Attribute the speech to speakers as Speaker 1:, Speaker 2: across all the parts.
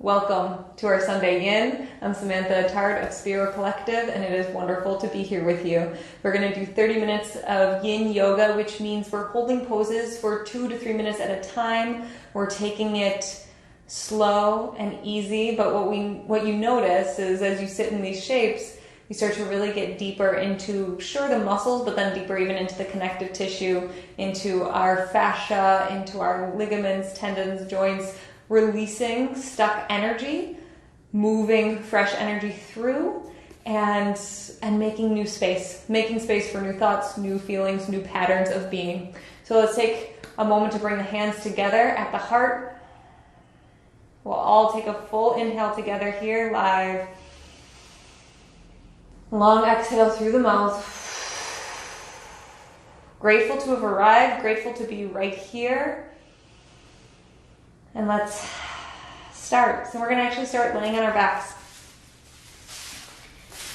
Speaker 1: Welcome to our Sunday Yin. I'm Samantha Tard of Spiro Collective, and it is wonderful to be here with you. We're going to do 30 minutes of Yin Yoga, which means we're holding poses for 2 to 3 minutes at a time. We're taking it slow and easy, but what you notice is as you sit in these shapes, you start to really get deeper into, the muscles, but then deeper even into the connective tissue, into our fascia, into our ligaments, tendons, joints, releasing stuck energy, moving fresh energy through, and making space for new thoughts, new feelings, new patterns of being. So let's take a moment to bring the hands together at the heart. We'll all take a full inhale together here, live. Long exhale through the mouth. Grateful to have arrived, grateful to be right here. And let's start. So we're going to actually start laying on our backs.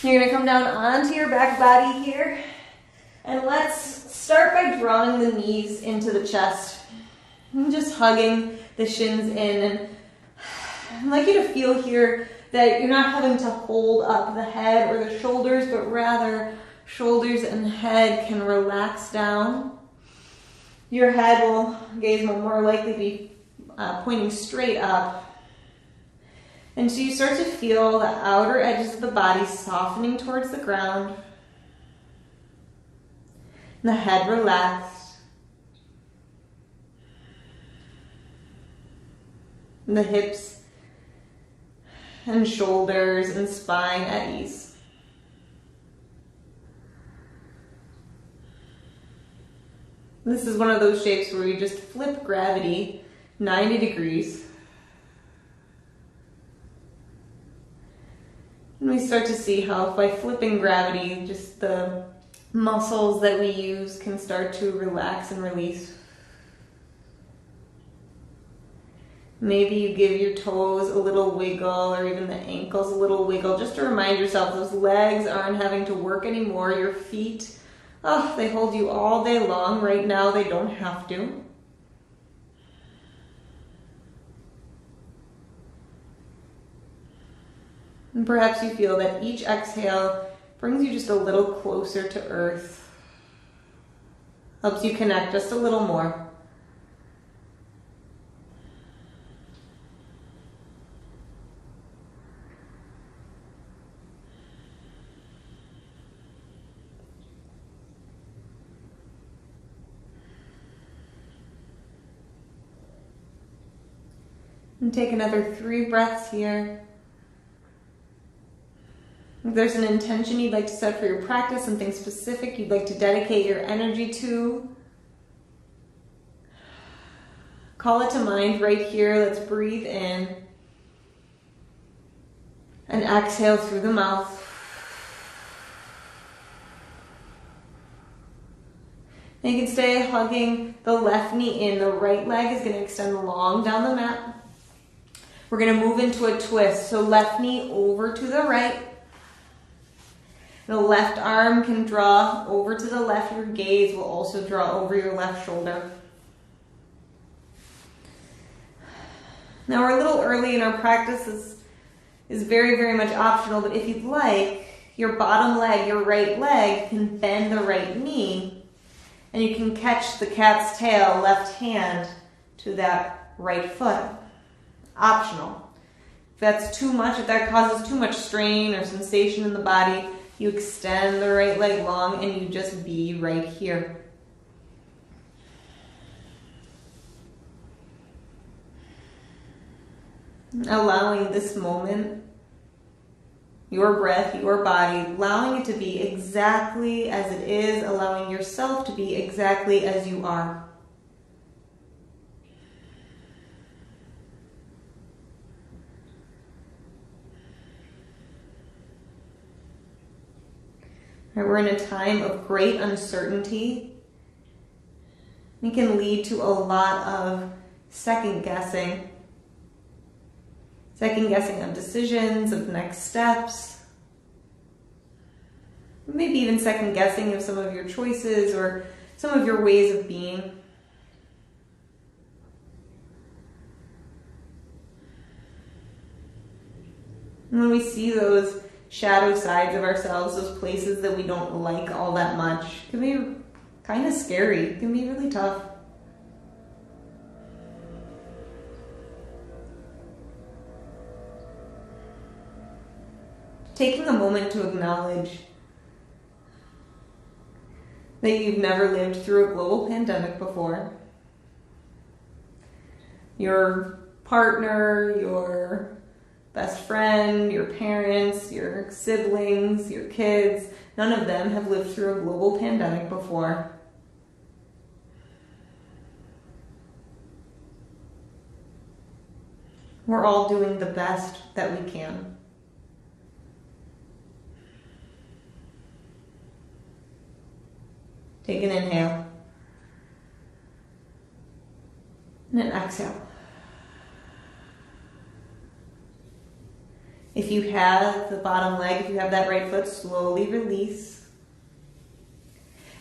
Speaker 1: You're going to come down onto your back body here. And let's start by drawing the knees into the chest. And just hugging the shins in. And I'd like you to feel here that you're not having to hold up the head or the shoulders, but rather shoulders and head can relax down. Your gaze will more likely be pointing straight up. And so you start to feel the outer edges of the body softening towards the ground. And the head relaxed. And the hips and shoulders and spine at ease. This is one of those shapes where we just flip gravity 90 degrees. And we start to see how by flipping gravity, just the muscles that we use can start to relax and release. Maybe you give your toes a little wiggle or even the ankles a little wiggle just to remind yourself those legs aren't having to work anymore. Your feet, they hold you all day long. Right now they don't have to. And perhaps you feel that each exhale brings you just a little closer to earth. Helps you connect just a little more. And take another 3 breaths here. If there's an intention you'd like to set for your practice, something specific you'd like to dedicate your energy to, call it to mind right here. Let's breathe in and exhale through the mouth. And you can stay hugging the left knee in. The right leg is going to extend long down the mat. We're going to move into a twist. So left knee over to the right. The left arm can draw over to the left. Your gaze will also draw over your left shoulder. Now we're a little early in our practice. This is very, very much optional, but if you'd like, your bottom leg, your right leg, can bend the right knee, and you can catch the cat's tail, left hand, to that right foot. Optional. If that's too much, if that causes too much strain or sensation in the body, you extend the right leg long and you just be right here. Allowing this moment, your breath, your body, allowing it to be exactly as it is, allowing yourself to be exactly as you are. We're in a time of great uncertainty. It can lead to a lot of second guessing of decisions, of next steps. Maybe even second guessing of some of your choices or some of your ways of being.
Speaker 2: And when we see those shadow sides of ourselves, those places that we don't like all that much, it can be kind of scary. It can be really tough. Taking a moment to acknowledge that you've never lived through a global pandemic before. Your partner, your best friend, your parents, your siblings, your kids, none of them have lived through a global pandemic before. We're all doing the best that we can. Take an inhale and an exhale. If you have the bottom leg, if you have that right foot, slowly release.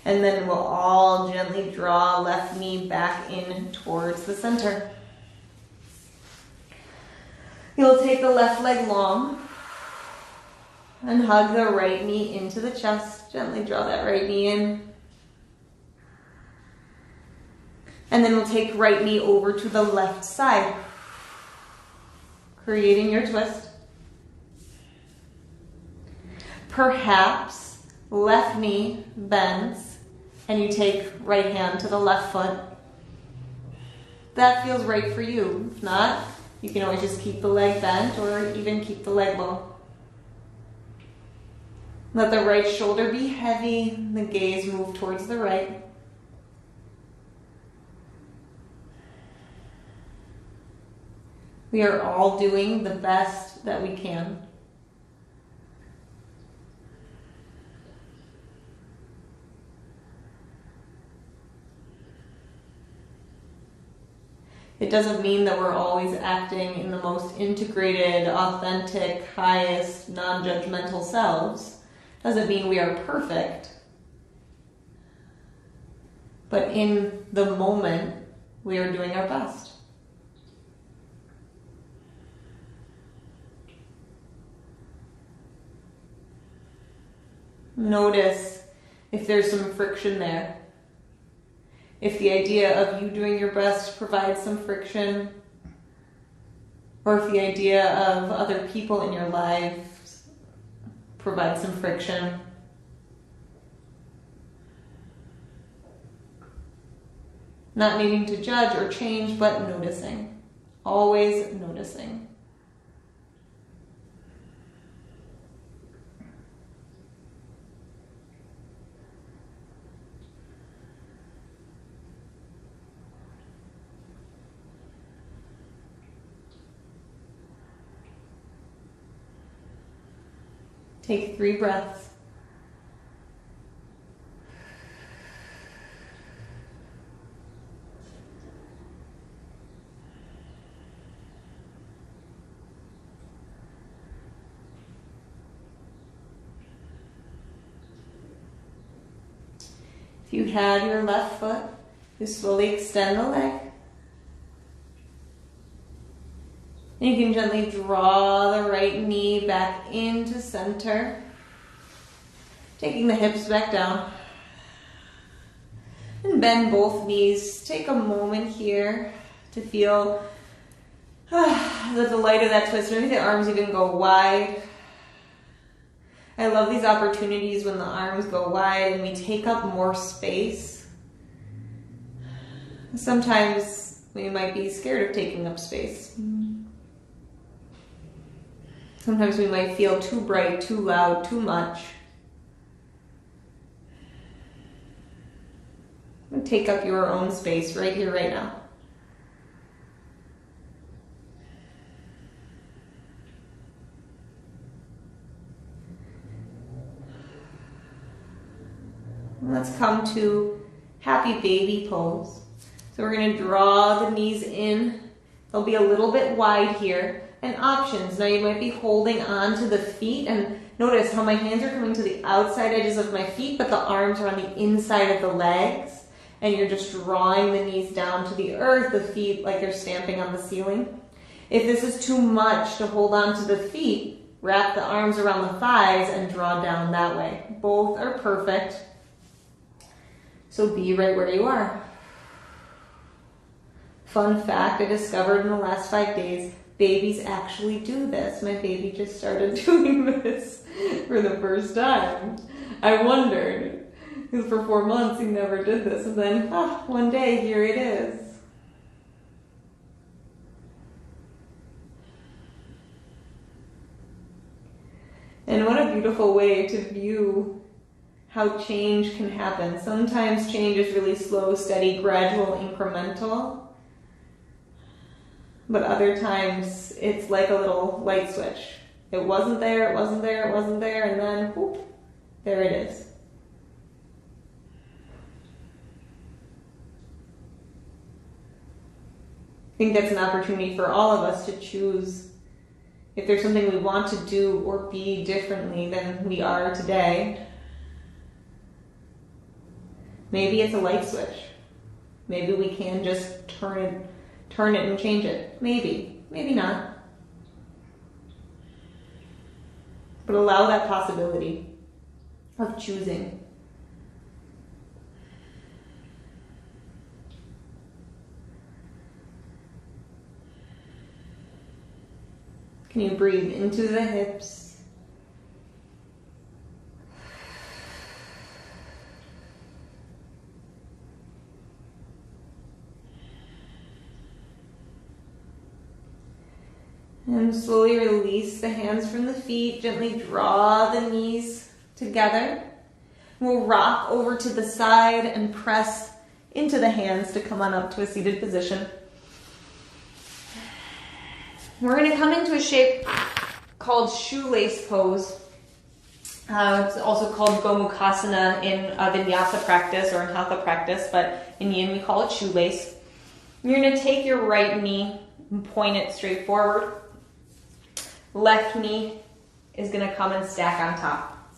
Speaker 2: And then we'll all gently draw left knee back in towards the center. You'll take the left leg long and hug the right knee into the chest. Gently draw that right knee in. And then we'll take right knee over to the left side, creating your twist. Perhaps left knee bends and you take right hand to the left foot. That feels right for you. If not, you can always just keep the leg bent or even keep the leg low. Let the right shoulder be heavy, the gaze move towards the right. We are all doing the best that we can. It doesn't mean that we're always acting in the most integrated, authentic, highest, non-judgmental selves. Doesn't mean we are perfect. But in the moment, we are doing our best. Notice if there's some friction there. If the idea of you doing your best provides some friction, or if the idea of other people in your lives provides some friction. Not needing to judge or change, but noticing. Always noticing. Take 3 breaths. If you had your left foot, you slowly extend the leg. And you can gently draw the right knee back into center, taking the hips back down. And bend both knees. Take a moment here to feel the delight of that twist. Maybe the arms even go wide. I love these opportunities when the arms go wide and we take up more space. Sometimes we might be scared of taking up space. Sometimes we might feel too bright, too loud, too much. Take up your own space right here, right now. Let's come to happy baby pose. So we're going to draw the knees in. They'll be a little bit wide here. And options. Now you might be holding on to the feet, and notice how my hands are coming to the outside edges of my feet, but the arms are on the inside of the legs. And you're just drawing the knees down to the earth, the feet like they're stamping on the ceiling. If this is too much to hold on to the feet, wrap the arms around the thighs and draw down that way. Both are perfect. So be right where you are. Fun fact I discovered in the last 5 days, babies actually do this. My baby just started doing this for the first time. I wondered, because for 4 months he never did this, and then one day here it is. And what a beautiful way to view how change can happen. Sometimes change is really slow, steady, gradual, incremental. But other times it's like a little light switch. It wasn't there, it wasn't there, it wasn't there, and then whoop, there it is. I think that's an opportunity for all of us to choose if there's something we want to do or be differently than we are today. Maybe it's a light switch. Maybe we can just turn it and change it. Maybe not. But allow that possibility of choosing. Can you breathe into the hips? And slowly release the hands from the feet. Gently draw the knees together. We'll rock over to the side and press into the hands to come on up to a seated position. We're going to come into a shape called shoelace pose. It's also called Gomukhasana in Vinyasa practice or in Hatha practice, but in Yin we call it shoelace. You're going to take your right knee and point it straight forward. Left knee is going to come and stack on top.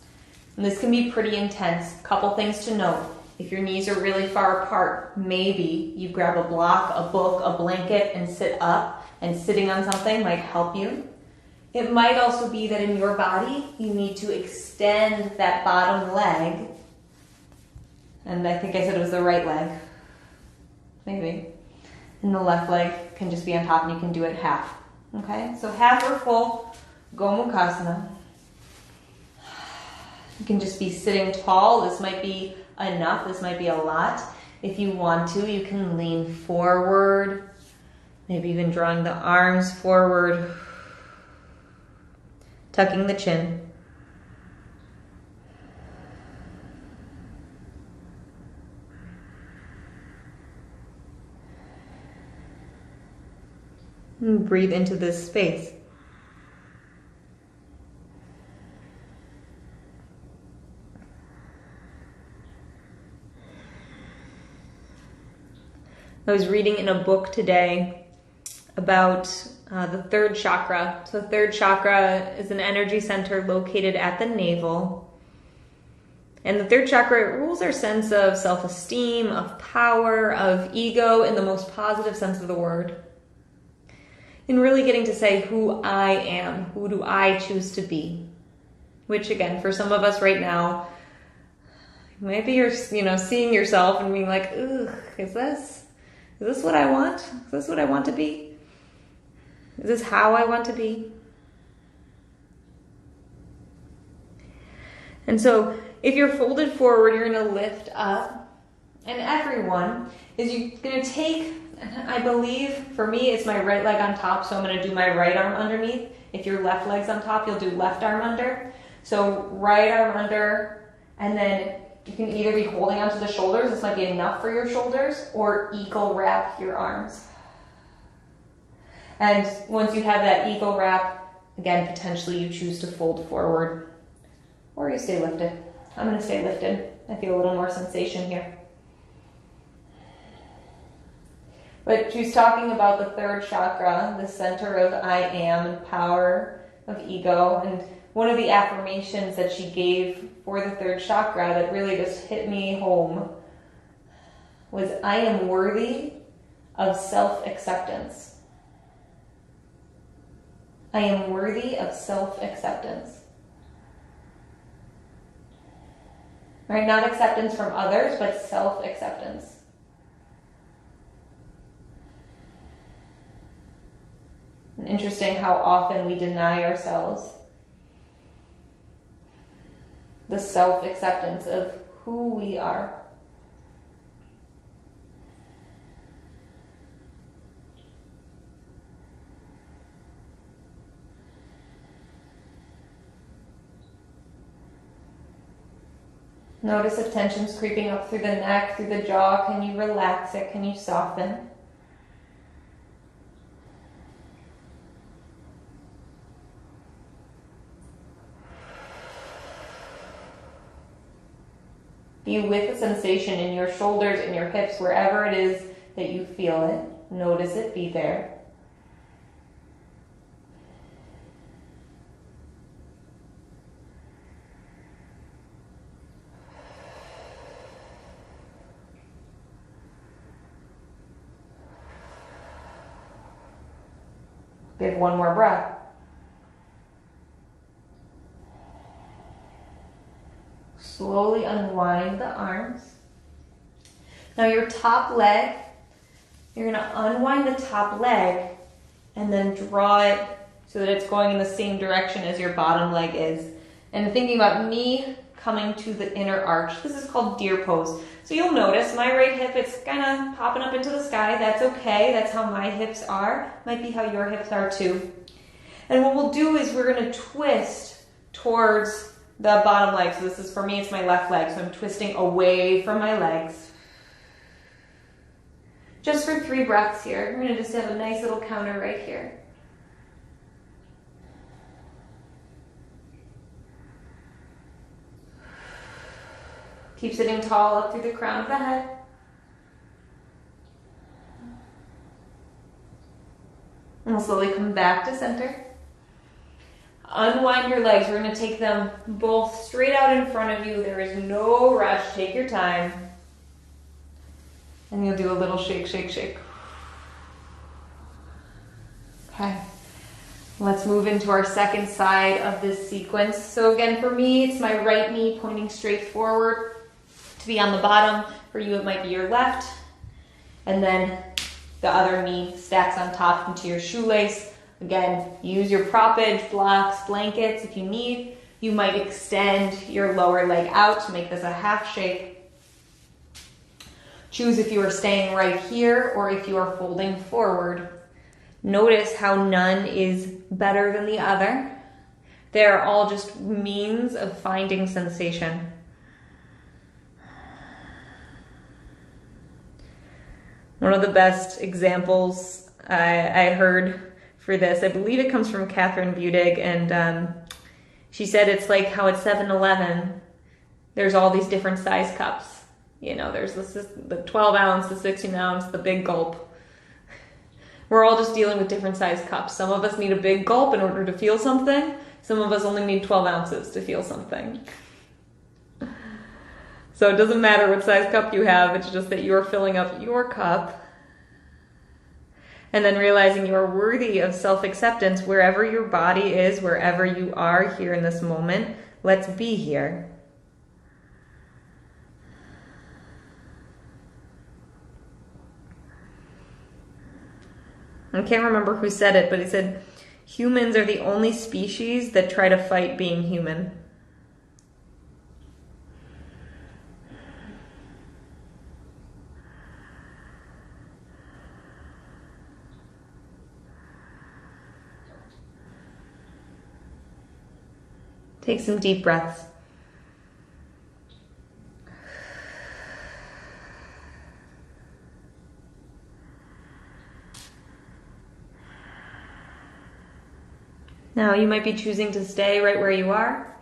Speaker 2: And this can be pretty intense. Couple things to note. If your knees are really far apart, maybe you grab a block, a book, a blanket, and sit up. And sitting on something might help you. It might also be that in your body, you need to extend that bottom leg. And I think I said it was the right leg. Maybe. And the left leg can just be on top and you can do it half. Okay? So half or full Gomukhasana. You can just be sitting tall. This might be enough. This might be a lot. If you want to, you can lean forward. Maybe even drawing the arms forward, tucking the chin. And breathe into this space. I was reading in a book today about the third chakra. So third chakra is an energy center located at the navel. And the third chakra rules our sense of self-esteem, of power, of ego in the most positive sense of the word. And really getting to say who I am, who do I choose to be? Which again, for some of us right now, maybe you're seeing yourself and being like, ugh, is this what I want? Is this what I want to be? Is this how I want to be? And so if you're folded forward, you're going to lift up. And everyone is going to take, I believe, for me, it's my right leg on top, so I'm going to do my right arm underneath. If your left leg's on top, you'll do left arm under. So right arm under, and then you can either be holding onto the shoulders, this might be enough for your shoulders, or eagle wrap your arms. And once you have that eagle wrap, again, potentially you choose to fold forward, or you stay lifted. I'm going to stay lifted. I feel a little more sensation here. But she's talking about the third chakra, the center of I am and power of ego. And one of the affirmations that she gave for the third chakra that really just hit me home was, I am worthy of self-acceptance.
Speaker 1: I am worthy of self-acceptance. Right? Not acceptance from others, but self-acceptance. And interesting how often we deny ourselves the self-acceptance of who we are. Notice if tension's creeping up through the neck, through the jaw. Can you relax it? Can you soften? Be with the sensation in your shoulders, in your hips, wherever it is that you feel it. Notice it, be there. Give one more breath. Slowly unwind the arms. Now your top leg, you're going to unwind the top leg and then draw it so that it's going in the same direction as your bottom leg is. And thinking about knee coming to the inner arch. This is called deer pose. So you'll notice my right hip, it's kind of popping up into the sky. That's okay. That's how my hips are. Might be how your hips are too. And what we'll do is we're going to twist towards the bottom leg. So this is, for me, it's my left leg. So I'm twisting away from my legs. Just for 3 breaths here. We're going to just have a nice little counter right here. Keep sitting tall up through the crown of the head. And we'll slowly come back to center. Unwind your legs. We're going to take them both straight out in front of you. There is no rush. Take your time. And you'll do a little shake, shake, shake. Okay. Let's move into our second side of this sequence. So again, for me, it's my right knee pointing straight forward to be on the bottom. For you, it might be your left. And then the other knee stacks on top into your shoelace. Again, use your proppage, blocks, blankets if you need. You might extend your lower leg out to make this a half shape. Choose if you are staying right here or if you are folding forward. Notice how none is better than the other. They're all just means of finding sensation. One of the best examples I heard for this, I believe it comes from Catherine Budig, and she said it's like how at 7-Eleven, there's all these different size cups. You know, there's the 12 ounce, the 16 ounce, the big gulp. We're all just dealing with different size cups. Some of us need a big gulp in order to feel something. Some of us only need 12 ounces to feel something. So it doesn't matter what size cup you have, it's just that you're filling up your cup. And then realizing you're worthy of self-acceptance wherever your body is, wherever you are here in this moment. Let's be here. I can't remember who said it, but he said, humans are the only species that try to fight being human. Take some deep breaths. Now you might be choosing to stay right where you are.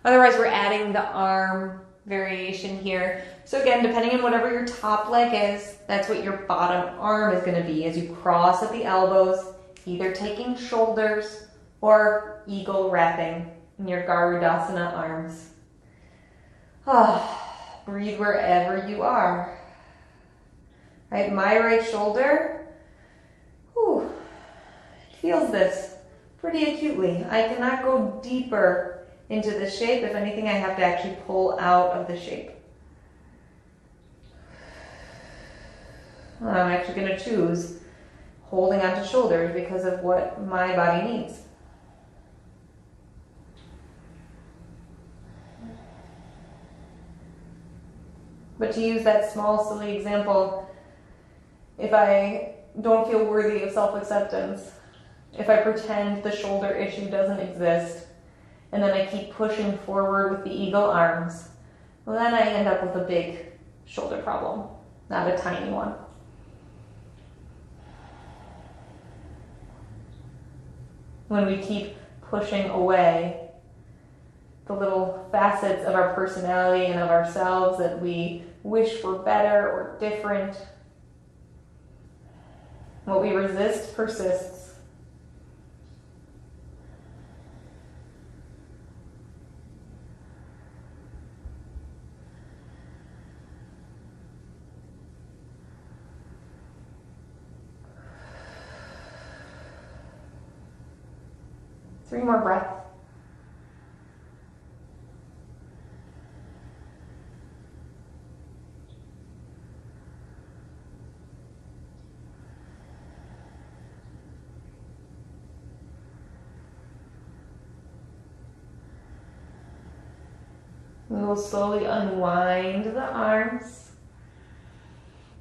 Speaker 1: Otherwise, we're adding the arm variation here. So again, depending on whatever your top leg is, that's what your bottom arm is going to be as you cross at the elbows, either taking shoulders or eagle wrapping in your Garudasana arms. Breathe wherever you are. Right, my right shoulder, feels this pretty acutely. I cannot go deeper into the shape. If anything, I have to actually pull out of the shape. I'm actually going to choose holding onto shoulders because of what my body needs. But to use that small, silly example, if I don't feel worthy of self-acceptance, if I pretend the shoulder issue doesn't exist, and then I keep pushing forward with the eagle arms, well, then I end up with a big shoulder problem, not a tiny one. When we keep pushing away the little facets of our personality and of ourselves that we wish were better or different, what we resist persists. Three more breaths. We will slowly unwind the arms.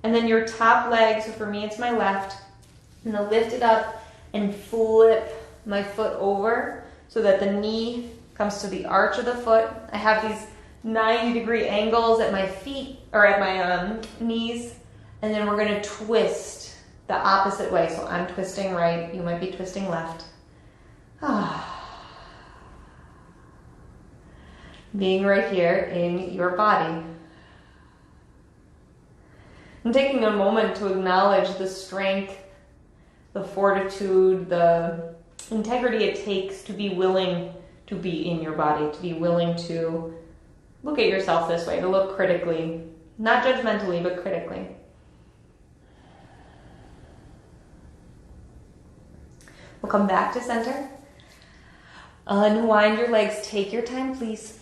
Speaker 1: And then your top leg, so for me it's my left, I'm going to lift it up and flip my foot over so that the knee comes to the arch of the foot. I have these 90-degree angles at my feet, or at my knees, and then we're going to twist the opposite way. So I'm twisting right, you might be twisting left. Being right here in your body. I'm taking a moment to acknowledge the strength, the fortitude, the integrity it takes to be willing to be in your body, to be willing to look at yourself this way, to look critically, not judgmentally, but critically. We'll come back to center. Unwind your legs. Take your time, please.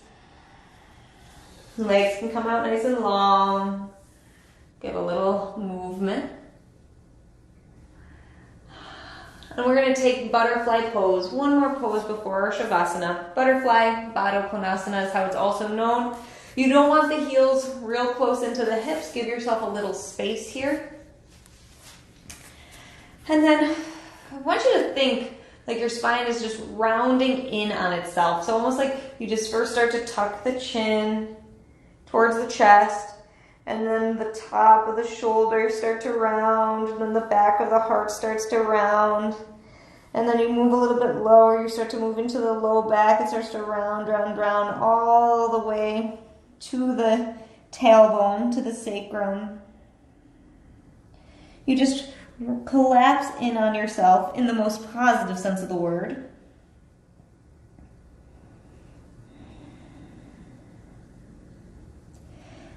Speaker 1: Legs can come out nice and long. Give a little movement. And we're going to take butterfly pose. One more pose before our Shavasana. Butterfly, Baddha Konasana is how it's also known. You don't want the heels real close into the hips. Give yourself a little space here. And then I want you to think like your spine is just rounding in on itself. So almost like you just first start to tuck the chin towards the chest, and then the top of the shoulders start to round, and then the back of the heart starts to round, and then you move a little bit lower, you start to move into the low back, it starts to round, all the way to the tailbone, to the sacrum. You just collapse in on yourself in the most positive sense of the word.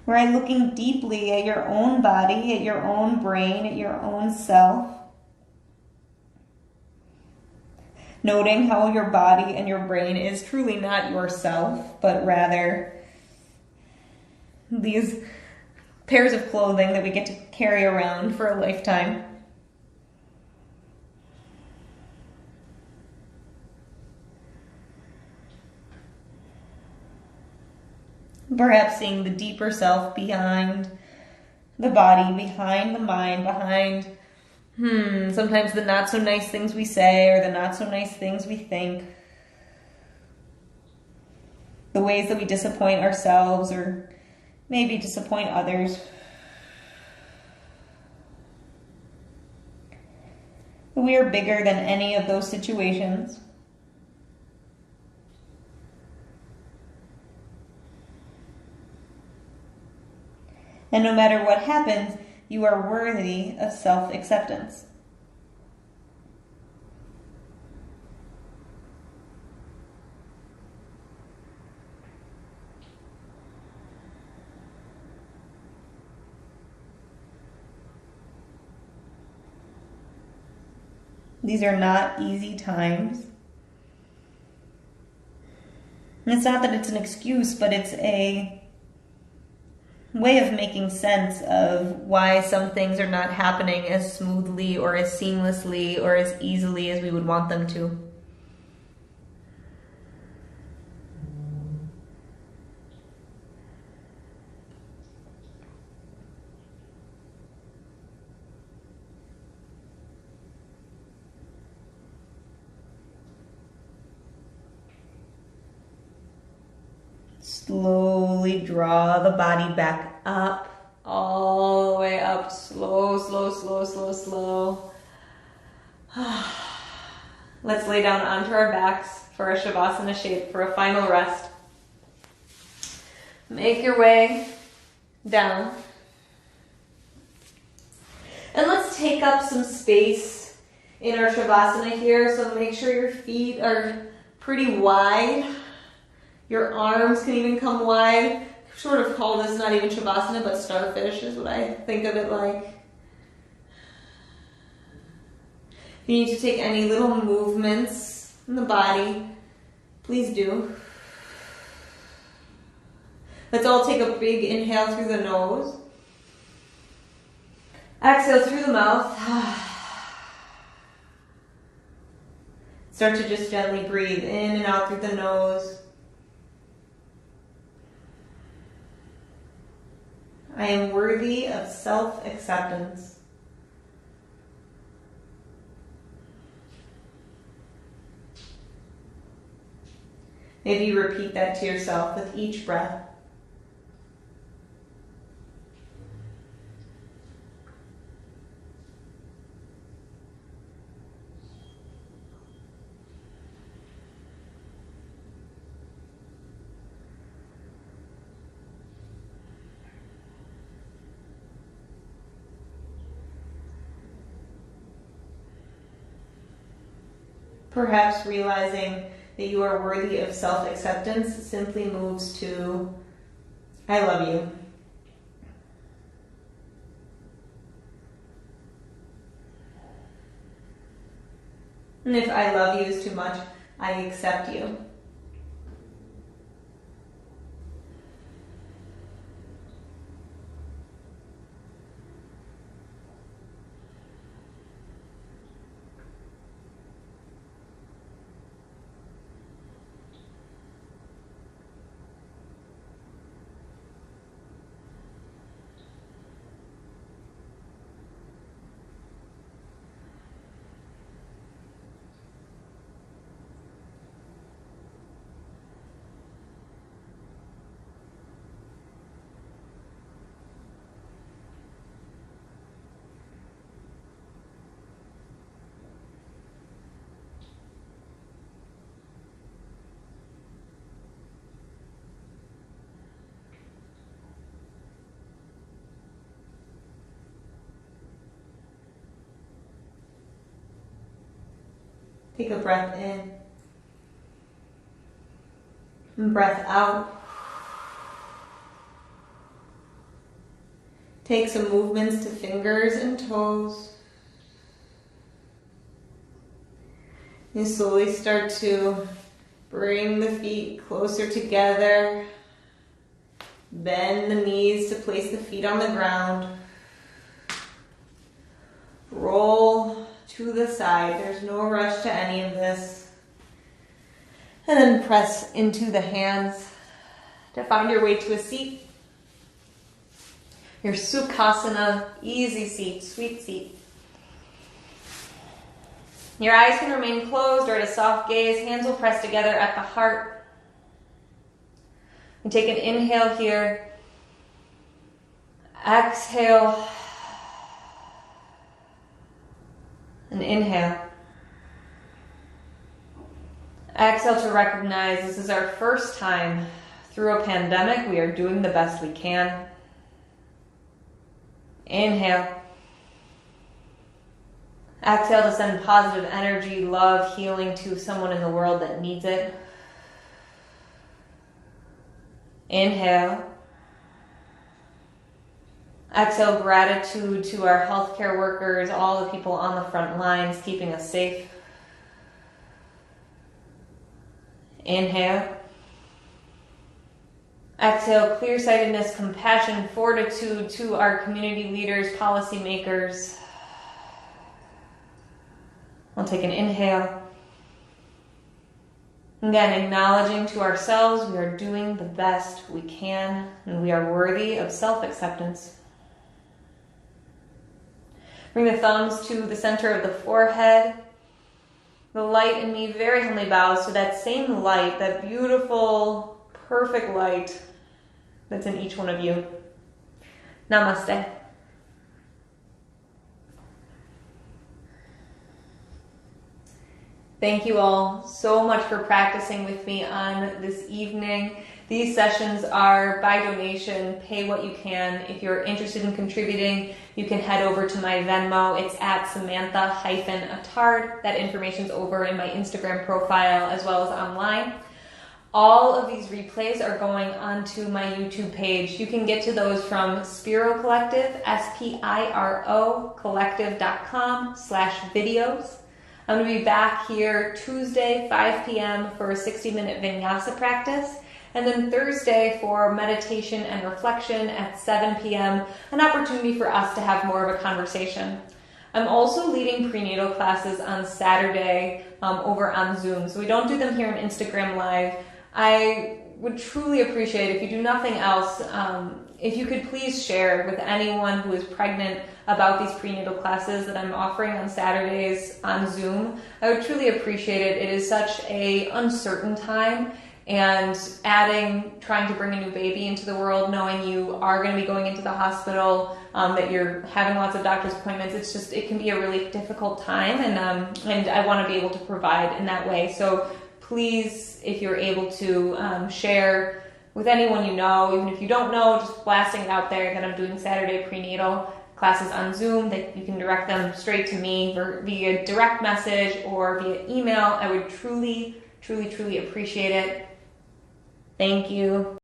Speaker 1: Right, looking deeply at your own body, at your own brain, at your own self. Noting how your body and your brain is truly not yourself, but rather these pairs of clothing that we get to carry around for a lifetime. Perhaps seeing the deeper self behind the body, behind the mind, behind sometimes the not so nice things we say or the not so nice things we think. The ways that we disappoint ourselves or maybe disappoint others. We are bigger than any of those situations. And no matter what happens, you are worthy of self-acceptance. These are not easy times.
Speaker 2: And it's not that it's an excuse, but it's a way of making sense of why some things are not happening as smoothly or as seamlessly or as easily as we would want them to. Slowly draw the body back up, all the way up. Slow, slow, slow, slow, slow. Let's lay down onto our backs for a Shavasana shape for a final rest. Make your way down. And let's take up some space in our Shavasana here. So make sure your feet are pretty wide. Your arms can even come wide. Sort of call this not even Shavasana, but starfish is what I think of it like. If you need to take any little movements in the body, please do. Let's all take a big inhale through the nose. Exhale through the mouth. Start to just gently breathe in and out through the nose. I am worthy of self-acceptance. Maybe you repeat that to yourself with each breath. Perhaps realizing that you are worthy of self-acceptance simply moves to, I love you. And if I love you is too much, I accept you. Take a breath in and breath out. Take some movements to fingers and toes. You slowly start to bring the feet closer together. Bend the knees to place the feet on the ground. Roll to the side. There's no rush to any of this. And then press into the hands to find your way to a seat. Your Sukhasana, easy seat, sweet seat. Your eyes can remain closed or at a soft gaze. Hands will press together at the heart. And take an inhale here. Exhale. And inhale. Exhale to recognize this is our first time through a pandemic. We are doing the best we can. Inhale. Exhale to send positive energy, love, healing to someone in the world that needs it. Inhale. Exhale, gratitude to our healthcare workers, all the people on the front lines keeping us safe. Inhale.
Speaker 1: Exhale, clear-sightedness, compassion, fortitude to our community leaders, policymakers. We'll take an inhale. Again, acknowledging to ourselves we are doing the best we can and we are worthy of self-acceptance. Bring the thumbs to the center of the forehead. The light in me very humbly bows to that same light, that beautiful, perfect light that's in each one of you. Namaste. Thank you all so much for practicing with me on this evening. These sessions are by donation, pay what you can. If you're interested in contributing, you can head over to my Venmo. It's at Samantha-Attard. That information's over in my Instagram profile as well as online. All of these replays are going onto my YouTube page. You can get to those from Spiro Collective, SPIRO collective.com/videos. I'm going to be back here Tuesday, 5 p.m. for a 60-minute vinyasa practice. And then Thursday for meditation and reflection at 7 p.m., an opportunity for us to have more of a conversation. I'm also leading prenatal classes on Saturday over on Zoom. So we don't do them here on Instagram Live. I would truly appreciate, if you do nothing else, if you could please share with anyone who is pregnant about these prenatal classes that I'm offering on Saturdays on Zoom. I would truly appreciate it. It is such an uncertain time, and trying to bring a new baby into the world, knowing you are going to be going into the hospital, that you're having lots of doctor's appointments, it can be a really difficult time, and I want to be able to provide in that way. So please, if you're able to share with anyone you know, even if you don't know, just blasting it out there that I'm doing Saturday prenatal classes on Zoom, that you can direct them straight to me via direct message or via email. I would truly, truly, truly appreciate it. Thank you.